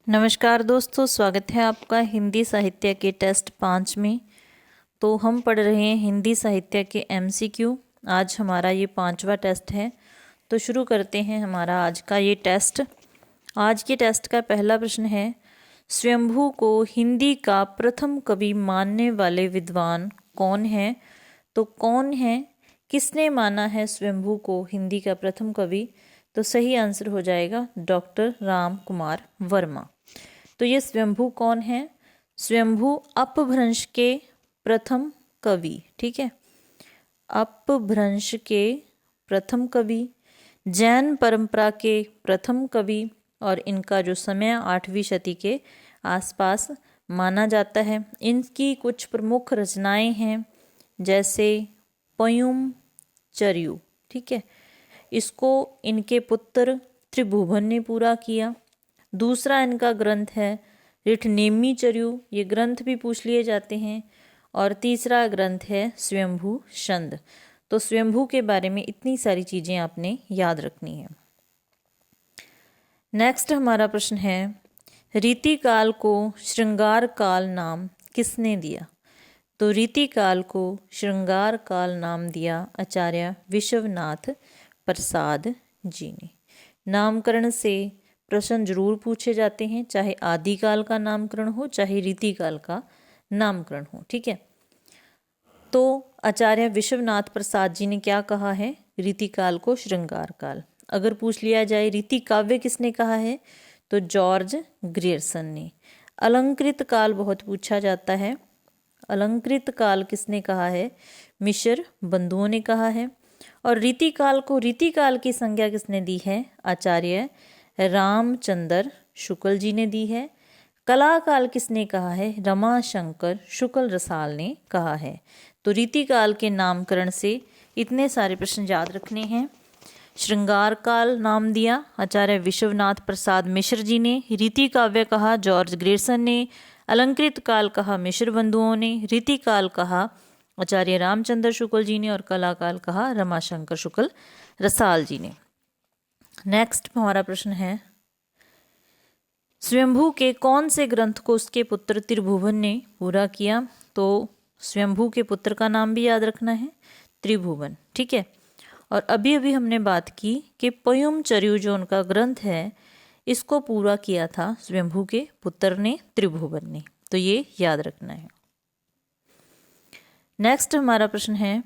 नमस्कार दोस्तों, स्वागत है आपका हिंदी साहित्य के टेस्ट 5 में। तो हम पढ़ रहे हैं हिंदी साहित्य के MCQ। आज हमारा ये 5वां टेस्ट है। तो शुरू करते हैं हमारा आज का ये टेस्ट। आज के टेस्ट का पहला प्रश्न है, स्वयंभू को हिंदी का प्रथम कवि मानने वाले विद्वान कौन है? तो कौन है, किसने माना है स्वयंभू को हिंदी का प्रथम कवि? तो सही आंसर हो जाएगा डॉक्टर राम कुमार वर्मा। तो ये स्वयंभू कौन है? स्वयंभू अपभ्रंश के प्रथम कवि, ठीक है, अपभ्रंश के प्रथम कवि, जैन परंपरा के प्रथम कवि, और इनका जो समय 8वीं शती के आसपास माना जाता है। इनकी कुछ प्रमुख रचनाएं हैं, जैसे पयुम चर्यू, ठीक है, इसको इनके पुत्र त्रिभुवन ने पूरा किया। दूसरा इनका ग्रंथ है ऋठनेमी चर्यू, ये ग्रंथ भी पूछ लिए जाते हैं। और तीसरा ग्रंथ है स्वयंभू छंद। तो स्वयंभू के बारे में इतनी सारी चीज़ें आपने याद रखनी है। नेक्स्ट हमारा प्रश्न है, रीतिकाल को श्रृंगार काल नाम किसने दिया? तो रीतिकाल को श्रृंगार काल नाम दिया आचार्य विश्वनाथ प्रसाद जी ने। नामकरण से प्रश्न जरूर पूछे जाते हैं, चाहे आदिकाल का नामकरण हो चाहे रीतिकाल का नामकरण हो, ठीक है। तो आचार्य विश्वनाथ प्रसाद जी ने क्या कहा है? रीतिकाल को श्रृंगार काल। अगर पूछ लिया जाए रीति काव्य किसने कहा है, तो जॉर्ज ग्रियर्सन ने। अलंकृत काल बहुत पूछा जाता है। अलंकृत काल किसने कहा है? मिश्र बंधुओं ने कहा है। और रीतिकाल को रीतिकाल की संज्ञा किसने दी है? आचार्य रामचंद्र शुक्ल जी ने दी है। कलाकाल किसने कहा है? रमाशंकर शुक्ल रसाल ने कहा है। तो रीतिकाल के नामकरण से इतने सारे प्रश्न याद रखने हैं। श्रृंगार काल नाम दिया आचार्य विश्वनाथ प्रसाद मिश्र जी ने। रीति काव्य कहा जॉर्ज ग्रियर्सन ने। अलंकृत काल कहा मिश्र बंधुओं ने। रीतिकाल कहा आचार्य रामचंद्र शुक्ल जी ने। और कलाकाल कहा रमाशंकर शुक्ल रसाल जी ने। नेक्स्ट हमारा प्रश्न है, स्वयंभू के कौन से ग्रंथ को उसके पुत्र त्रिभुवन ने पूरा किया? तो स्वयंभू के पुत्र का नाम भी याद रखना है, त्रिभुवन, ठीक है। और अभी अभी हमने बात की कि पयुम चर्यू जो उनका ग्रंथ है, इसको पूरा किया था स्वयंभू के पुत्र ने, त्रिभुवन ने। तो ये याद रखना है। नेक्स्ट हमारा प्रश्न है,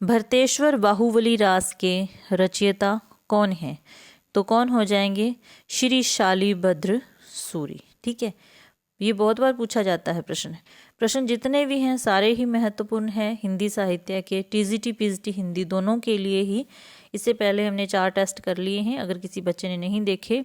भरतेश्वर बाहुबली रास के रचयिता कौन है? तो कौन हो जाएंगे? श्री शालीभद्र सूरी, ठीक है। ये बहुत बार पूछा जाता है प्रश्न जितने भी हैं सारे ही महत्वपूर्ण हैं हिंदी साहित्य के, TGT PGT हिंदी दोनों के लिए ही। इससे पहले हमने 4 टेस्ट कर लिए हैं। अगर किसी बच्चे ने नहीं देखे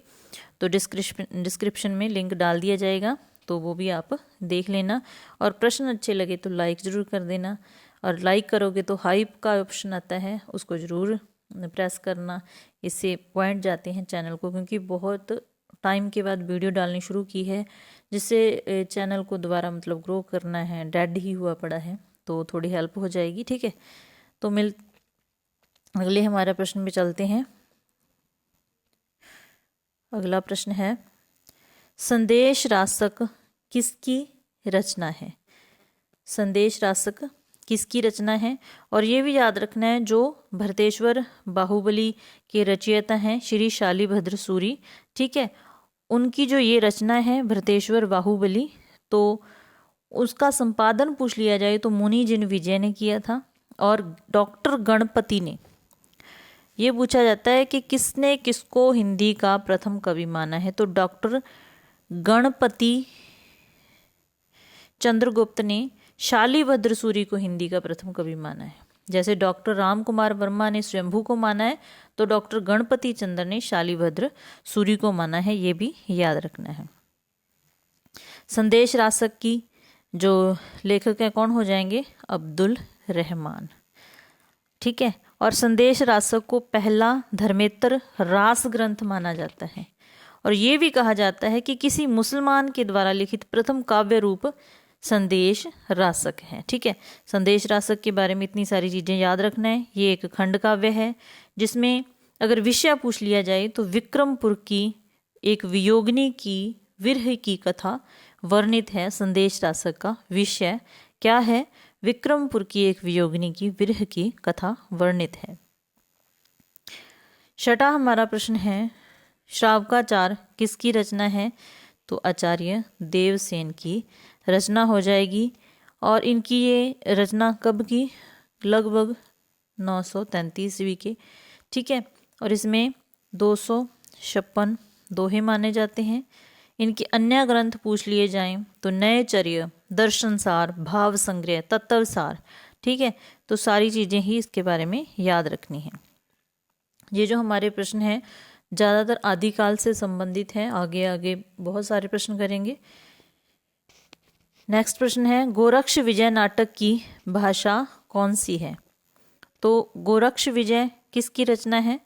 तो डिस्क्रिप्शन में लिंक डाल दिया जाएगा, तो वो भी आप देख लेना। और प्रश्न अच्छे लगे तो लाइक ज़रूर कर देना। और लाइक करोगे तो हाइप का ऑप्शन आता है, उसको ज़रूर प्रेस करना। इससे पॉइंट जाते हैं चैनल को, क्योंकि बहुत टाइम के बाद वीडियो डालनी शुरू की है, जिससे चैनल को दोबारा मतलब ग्रो करना है, डेड ही हुआ पड़ा है, तो थोड़ी हेल्प हो जाएगी, ठीक है। तो अगले हमारा प्रश्न में चलते हैं। अगला प्रश्न है, संदेश रासक किसकी रचना है? संदेश रासक किसकी रचना है? और ये भी याद रखना है, जो भरतेश्वर बाहुबली के रचयिता हैं श्री शालीभद्र सूरी, ठीक है, उनकी जो ये रचना है भरतेश्वर बाहुबली, तो उसका संपादन पूछ लिया जाए तो मुनि जिन विजय ने किया था। और डॉक्टर गणपति ने, ये पूछा जाता है कि किसने किसको हिंदी का प्रथम कवि माना है? तो डॉक्टर गणपति चंद्रगुप्त ने शालीभद्र सूरी को हिंदी का प्रथम कवि माना है। जैसे डॉक्टर राम कुमार वर्मा ने स्वयंभू को माना है, तो डॉक्टर गणपति चंद्र ने शालीभद्र सूरी को माना है। ये भी याद रखना है। संदेश रासक की जो लेखक है कौन हो जाएंगे? अब्दुल रहमान, ठीक है। और संदेश रासक को पहला धर्मेतर रास ग्रंथ माना जाता है। और ये भी कहा जाता है कि किसी मुसलमान के द्वारा लिखित प्रथम काव्य रूप संदेश रासक है, ठीक है। संदेश रासक के बारे में इतनी सारी चीज़ें याद रखना है। ये एक खंड काव्य है, जिसमें अगर विषय पूछ लिया जाए तो विक्रमपुर की एक वियोगिनी की विरह की कथा वर्णित है। संदेश रासक का विषय क्या है? विक्रमपुर की एक वियोगिनी की विरह की कथा वर्णित है। छठा हमारा प्रश्न है, श्रावकाचार किसकी रचना है? तो आचार्य देवसेन की रचना हो जाएगी। और इनकी ये रचना कब की? लगभग 933 ईस्वी की। ठीक है, और इसमें 256 दोहे माने जाते हैं। इनके अन्य ग्रंथ पूछ लिए जाएं तो नए चर्य, दर्शनसार, भाव संग्रह, तत्वसार। ठीक है, तो सारी चीज़ें ही इसके बारे में याद रखनी है। ये जो हमारे प्रश्न हैं ज़्यादातर आदिकाल से संबंधित हैं। आगे आगे बहुत सारे प्रश्न करेंगे। नेक्स्ट प्रश्न है, गोरक्ष विजय नाटक की भाषा कौन सी है? तो गोरक्ष विजय किसकी रचना है?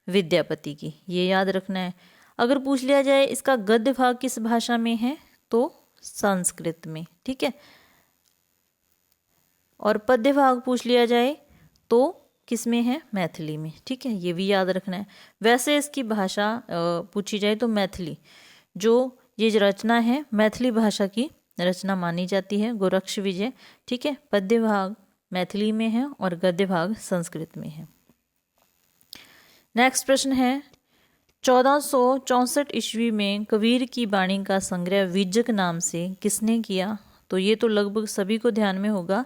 विद्यापति की। ये याद रखना है। अगर पूछ लिया जाए इसका गद्य भाग किस भाषा में है? तो संस्कृत में। ठीक है, और पद्य भाग पूछ लिया जाए तो किस में है? मैथिली में। ठीक है, ये भी याद रखना है। वैसे इसकी भाषा पूछी जाए तो मैथिली, जो ये रचना है मैथिली भाषा की रचना मानी जाती है, गोरक्ष विजय। ठीक है, पद्य भाग मैथिली में है और गद्य भाग संस्कृत में है। नेक्स्ट प्रश्न है, 1464 ईस्वी में कबीर की वाणी का संग्रह विजक नाम से किसने किया? तो ये तो लगभग सभी को ध्यान में होगा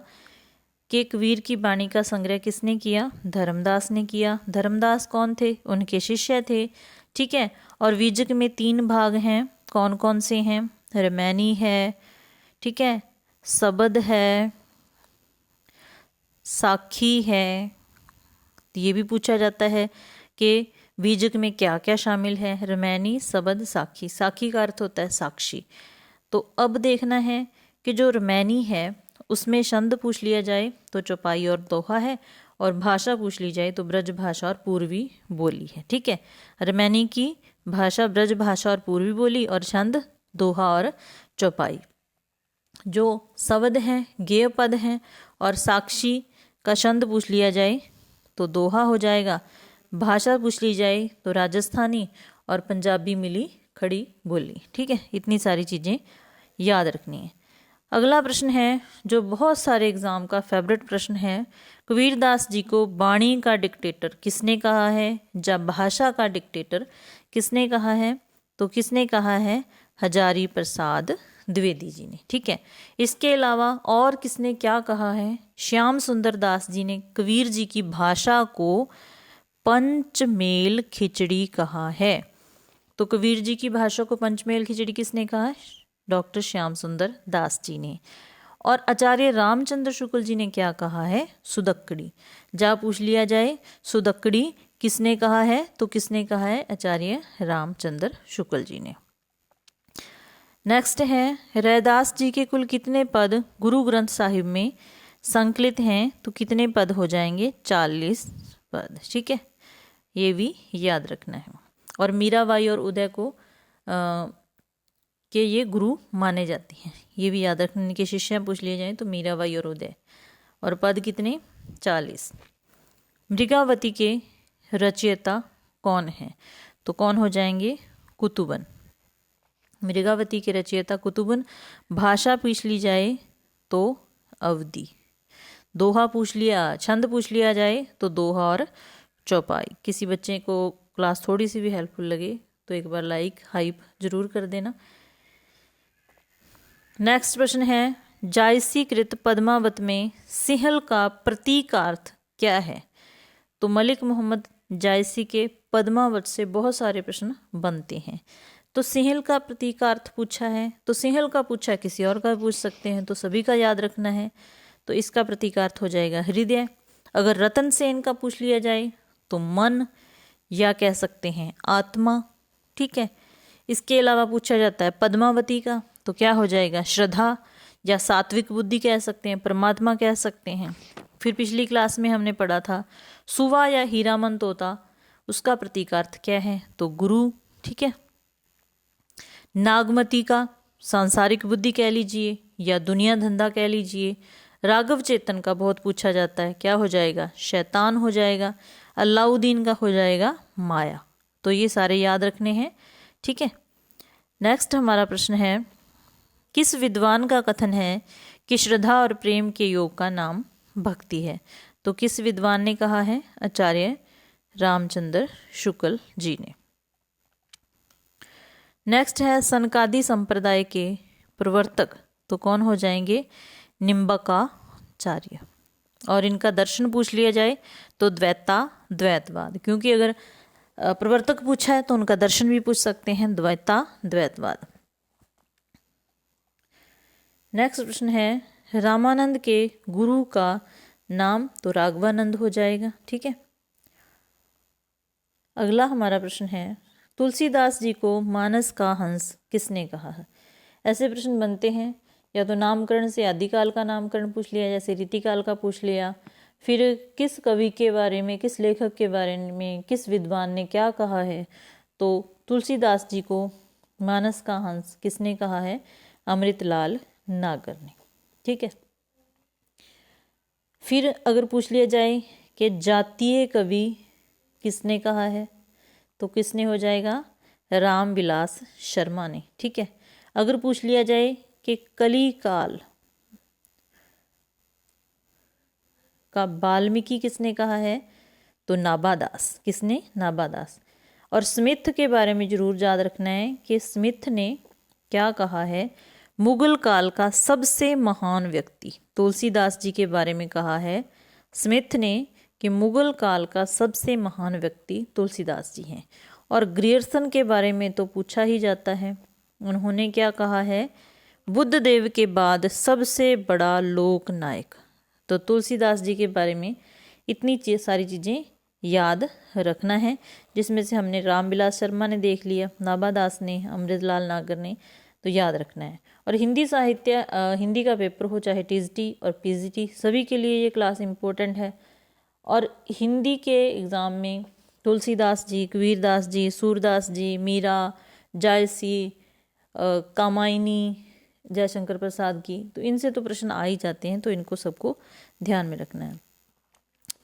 कि कबीर की वाणी का संग्रह किसने किया? धर्मदास ने किया। धर्मदास कौन थे? उनके शिष्य थे। ठीक है, और विजक में 3 भाग हैं। कौन कौन से हैं? रमैनी है, ठीक है, सबद है, साखी है। ये भी पूछा जाता है कि बीजक में क्या क्या शामिल है? रमैनी, सबद, साखी। साखी का अर्थ होता है साक्षी। तो अब देखना है कि जो रमैनी है उसमें छंद पूछ लिया जाए तो चौपाई और दोहा है, और भाषा पूछ ली जाए तो ब्रज भाषा और पूर्वी बोली है। ठीक है, रमैनी की भाषा ब्रज भाषा और पूर्वी बोली, और छंद दोहा और चौपाई। जो शब्द हैं गेय पद हैं, और साक्षी का छंद पूछ लिया जाए तो दोहा हो जाएगा। भाषा पूछ ली जाए तो राजस्थानी, और पंजाबी मिली खड़ी बोली। ठीक है, इतनी सारी चीज़ें याद रखनी है। अगला प्रश्न है जो बहुत सारे एग्जाम का फेवरेट प्रश्न है, कबीरदास जी को वाणी का डिक्टेटर किसने कहा है? जब भाषा का डिक्टेटर किसने कहा है? तो किसने कहा है? हजारी प्रसाद द्विवेदी जी ने। ठीक है, इसके अलावा और किसने क्या कहा है? श्याम सुंदर दास जी ने कबीर जी की भाषा को पंचमेल खिचड़ी कहा है। तो कबीर जी की भाषा को पंचमेल खिचड़ी किसने कहा है? डॉक्टर श्याम सुंदर दास जी ने। और आचार्य रामचंद्र शुक्ल जी ने क्या कहा है? सुदक्कड़ी। जा पूछ लिया जाए सुदक्कड़ी किसने कहा है? तो किसने कहा है? आचार्य रामचंद्र शुक्ल जी ने। नेक्स्ट है, रैदास जी के कुल कितने पद गुरु ग्रंथ साहिब में संकलित हैं? तो कितने पद हो जाएंगे? 40 पद। ठीक है, ये भी याद रखना है। और मीराबाई और उदय को के ये गुरु माने जाते हैं, ये भी याद रखने के शिष्य पूछ लिए जाएं तो मीराबाई और उदय। और पद कितने? 40। मृगावती के रचयिता कौन है? तो कौन हो जाएंगे? कुतुबन। मृगावती के रचयिता कुतुबन। भाषा पूछ ली जाए तो अवधि। दोहा पूछ लिया, छंद पूछ लिया जाए तो दोहा और चौपाई। किसी बच्चे को क्लास थोड़ी सी भी हेल्पफुल लगे तो एक बार लाइक हाइप जरूर कर देना। नेक्स्ट प्रश्न है, जायसी कृत पद्मावत में सिंहल का प्रतीकार्थ क्या है? तो मलिक मोहम्मद जायसी के पद्मावत से बहुत सारे प्रश्न बनते हैं। तो सिंहल का प्रतीकार्थ पूछा है, तो सिंहल का पूछा है, किसी और का पूछ सकते हैं, तो सभी का याद रखना है। तो इसका प्रतीकार्थ हो जाएगा हृदय। अगर रतन सेन का पूछ लिया जाए तो मन, या कह सकते हैं आत्मा। ठीक है, इसके अलावा पूछा जाता है पद्मावती का तो क्या हो जाएगा? श्रद्धा, या सात्विक बुद्धि कह सकते हैं, परमात्मा कह सकते हैं। फिर पिछली क्लास में हमने पढ़ा था सुवा या हीरामन तोता, उसका प्रतीकार्थ क्या है? तो गुरु। ठीक है, नागमती का सांसारिक बुद्धि कह लीजिए या दुनिया धंधा कह लीजिए। राघव चेतन का बहुत पूछा जाता है, क्या हो जाएगा? शैतान हो जाएगा। अलाउद्दीन का हो जाएगा माया। तो ये सारे याद रखने हैं। ठीक है, नेक्स्ट हमारा प्रश्न है, किस विद्वान का कथन है कि श्रद्धा और प्रेम के योग का नाम भक्ति है? तो किस विद्वान ने कहा है? आचार्य रामचंद्र शुक्ल जी ने। नेक्स्ट है, सनकादि संप्रदाय के प्रवर्तक तो कौन हो जाएंगे? निम्बकाचार्य। और इनका दर्शन पूछ लिया जाए तो द्वैतवाद, क्योंकि अगर प्रवर्तक पूछा है तो उनका दर्शन भी पूछ सकते हैं, द्वैतवाद। नेक्स्ट प्रश्न है, रामानंद के गुरु का नाम तो राघवानंद हो जाएगा। ठीक है। अगला हमारा प्रश्न है, तुलसीदास जी को मानस का हंस किसने कहा है? ऐसे प्रश्न बनते हैं, या तो नामकरण से आदिकाल का नामकरण पूछ लिया, जैसे रीतिकाल का पूछ लिया, फिर किस कवि के बारे में, किस लेखक के बारे में, किस विद्वान ने क्या कहा है। तो तुलसीदास जी को मानस का हंस किसने कहा है? अमृतलाल नागर ने। ठीक है। फिर अगर पूछ लिया जाए कि जातीय कवि किसने कहा है, तो किसने हो जाएगा? रामविलास शर्मा ने। ठीक है। अगर पूछ लिया जाए कि कलिकाल का वाल्मीकि किसने कहा है, तो नाभादास। किसने? नाभादास। और स्मिथ के बारे में जरूर याद रखना है कि स्मिथ ने क्या कहा है? मुगल काल का सबसे महान व्यक्ति तुलसीदास जी के बारे में कहा है स्मिथ ने कि मुगल काल का सबसे महान व्यक्ति तुलसीदास जी हैं। और ग्रियर्सन के बारे में तो पूछा ही जाता है, उन्होंने क्या कहा है? बुद्ध देव के बाद सबसे बड़ा लोक नायक। तो तुलसीदास जी के बारे में इतनी सारी चीज़ें याद रखना है, जिसमें से हमने रामविलास शर्मा ने देख लिया, नाभादास ने, अमृतलाल नागर ने, तो याद रखना है। और हिंदी साहित्य, हिंदी का पेपर हो चाहे टीजीटी और पीजीटी, सभी के लिए ये क्लास इम्पोर्टेंट है। और हिंदी के एग्ज़ाम में तुलसीदास जी, कबीरदास जी, सूरदास जी, मीरा, जायसी, कामायनी, जयशंकर प्रसाद की, तो इनसे तो प्रश्न आ ही जाते हैं, तो इनको सबको ध्यान में रखना है।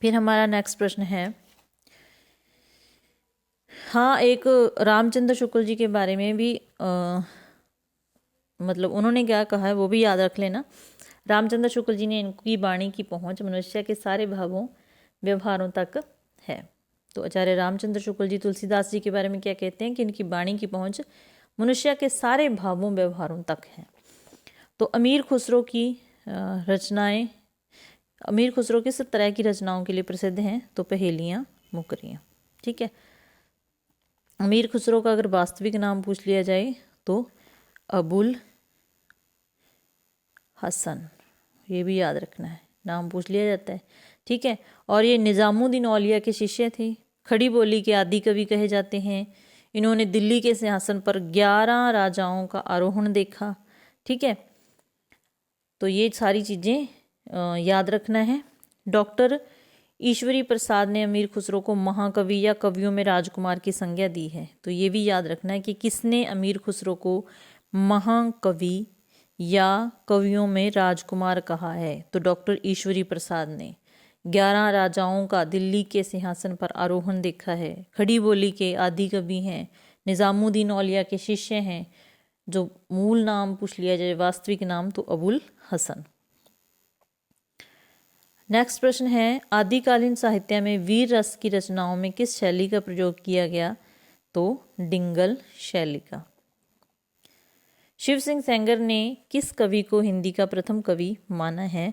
फिर हमारा नेक्स्ट प्रश्न है, हाँ, एक रामचंद्र शुक्ल जी के बारे में भी मतलब उन्होंने क्या कहा है वो भी याद रख लेना। रामचंद्र शुक्ल जी ने इनकी वाणी की पहुँच मनुष्य के सारे भावों व्यवहारों तक है। तो आचार्य रामचंद्र शुक्ल जी तुलसीदास जी के बारे में क्या कहते हैं कि इनकी वाणी की पहुँच मनुष्य के सारे भावों व्यवहारों तक है। तो अमीर खुसरो की रचनाएं, अमीर खुसरो किस तरह की रचनाओं के लिए प्रसिद्ध हैं? तो पहेलियाँ, मुकरियाँ। ठीक है। अमीर खुसरो का अगर वास्तविक नाम पूछ लिया जाए तो अबुल हसन, ये भी याद रखना है, नाम पूछ लिया जाता है। ठीक है। और ये निज़ामुद्दीन औलिया के शिष्य थे, खड़ी बोली के आदि कवि कहे जाते हैं। इन्होंने दिल्ली के सिंहासन पर 11 राजाओं का आरोहण देखा। ठीक है। तो ये सारी चीज़ें याद रखना है। डॉक्टर ईश्वरी प्रसाद ने अमीर खुसरो को महाकवि या कवियों में राजकुमार की संज्ञा दी है। तो ये भी याद रखना है कि किसने अमीर खुसरो को महाकवि या कवियों में राजकुमार कहा है। तो डॉक्टर ईश्वरी प्रसाद ने 11 राजाओं का दिल्ली के सिंहासन पर आरोहण देखा है, खड़ी बोली के आदि कवि हैं, निज़ामुद्दीन औलिया के शिष्य हैं। जो मूल नाम पूछ लिया जाए, वास्तविक नाम, तो अबुल हसन। नेक्स्ट प्रश्न है, आदिकालीन साहित्य में वीर रस की रचनाओं में किस शैली का प्रयोग किया गया? तो डिंगल शैली का। शिव सिंह सेंगर ने किस कवि को हिंदी का प्रथम कवि माना है?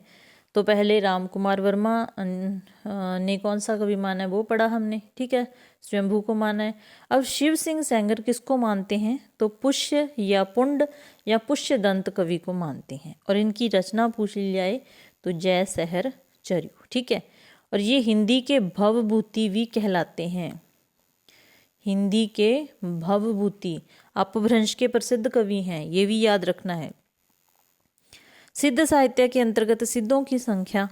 तो पहले राम कुमार वर्मा ने कौन सा कवि माना है वो पढ़ा हमने। ठीक है। स्वयंभू को माना है। अब शिव सिंह सेंगर किसको मानते हैं? तो पुष्य या पुंड या पुष्य दंत कवि को मानते हैं। और इनकी रचना पूछ ली जाए तो जय सहर चर्यू। ठीक है। और ये हिंदी के भवभूति भी कहलाते हैं, हिंदी के भवभूति, अपभ्रंश के प्रसिद्ध कवि हैं, ये भी याद रखना है। सिद्ध साहित्य के अंतर्गत सिद्धों की संख्या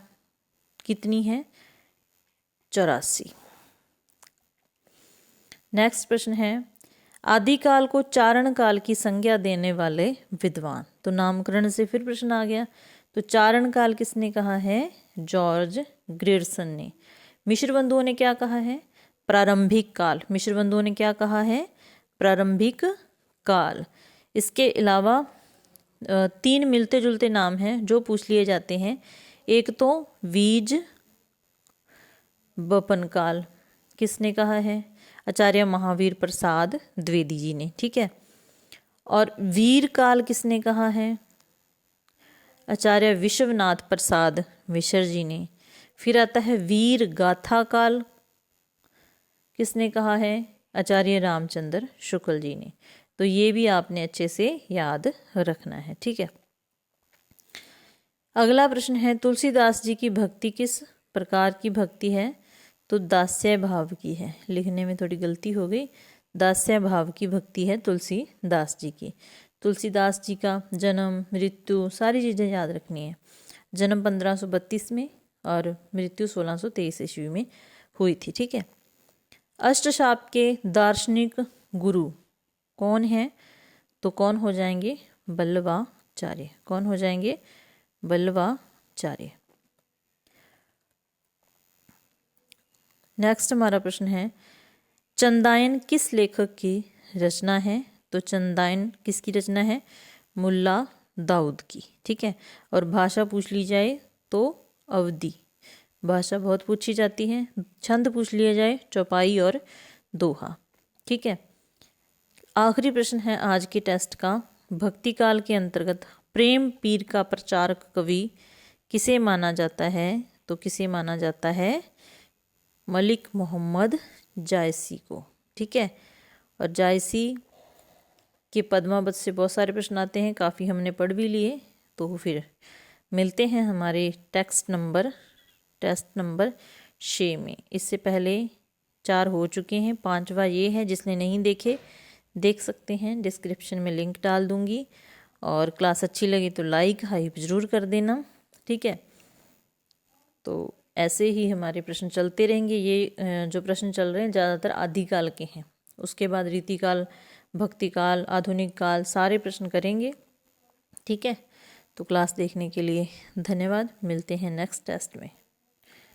कितनी है? 84। नेक्स्ट प्रश्न है, आदिकाल को चारण काल की संज्ञा देने वाले विद्वान। तो नामकरण से फिर प्रश्न आ गया। तो चारण काल किसने कहा है? जॉर्ज ग्रियर्सन ने। मिश्र बंधुओं ने क्या कहा है? प्रारंभिक काल। मिश्र बंधुओं ने क्या कहा है? प्रारंभिक काल। इसके अलावा 3 मिलते जुलते नाम हैं जो पूछ लिए जाते हैं। एक तो वीज बपन काल, किसने कहा है? आचार्य महावीर प्रसाद द्विवेदी जी ने, ठीक है। और वीर काल किसने कहा है? आचार्य विश्वनाथ प्रसाद मिश्र जी ने। फिर आता है वीर गाथा काल, किसने कहा है? आचार्य रामचंद्र शुक्ल जी ने। तो ये भी आपने अच्छे से याद रखना है, ठीक है। अगला प्रश्न है, तुलसीदास जी की भक्ति किस प्रकार की भक्ति है? तो दास्य भाव की है। लिखने में थोड़ी गलती हो गई, दास्य भाव की भक्ति है तुलसीदास जी की। तुलसीदास जी का जन्म, मृत्यु, सारी चीज़ें याद रखनी है। जन्म 1532 में और मृत्यु 1623 ईस्वी में हुई थी, ठीक है। अष्टशाप के दार्शनिक गुरु कौन है? तो कौन हो जाएंगे? बल्लवाचार्य। कौन हो जाएंगे? बल्लवाचार्य। नेक्स्ट हमारा प्रश्न है, चंदायन किस लेखक की रचना है? तो चंदायन किसकी रचना है? मुल्ला दाऊद की, ठीक है। और भाषा पूछ ली जाए तो अवधी भाषा बहुत पूछी जाती है। छंद पूछ लिया जाए चौपाई और दोहा, ठीक है। आखिरी प्रश्न है आज के टेस्ट का, भक्ति काल के अंतर्गत प्रेम पीर का प्रचारक कवि किसे माना जाता है? तो किसे माना जाता है? मलिक मोहम्मद जायसी को, ठीक है। और जायसी के पद्मावत से बहुत सारे प्रश्न आते हैं, काफ़ी हमने पढ़ भी लिए। तो फिर मिलते हैं हमारे टेस्ट नंबर 6 में। इससे पहले 4 हो चुके हैं, 5वां ये है। जिसने नहीं देखे देख सकते हैं, डिस्क्रिप्शन में लिंक डाल दूंगी। और क्लास अच्छी लगी तो लाइक हाइप ज़रूर कर देना, ठीक है। तो ऐसे ही हमारे प्रश्न चलते रहेंगे। ये जो प्रश्न चल रहे हैं ज़्यादातर आदिकाल के हैं। उसके बाद रीतिकाल, भक्तिकाल, आधुनिक काल, सारे प्रश्न करेंगे, ठीक है। तो क्लास देखने के लिए धन्यवाद। मिलते हैं नेक्स्ट टेस्ट में।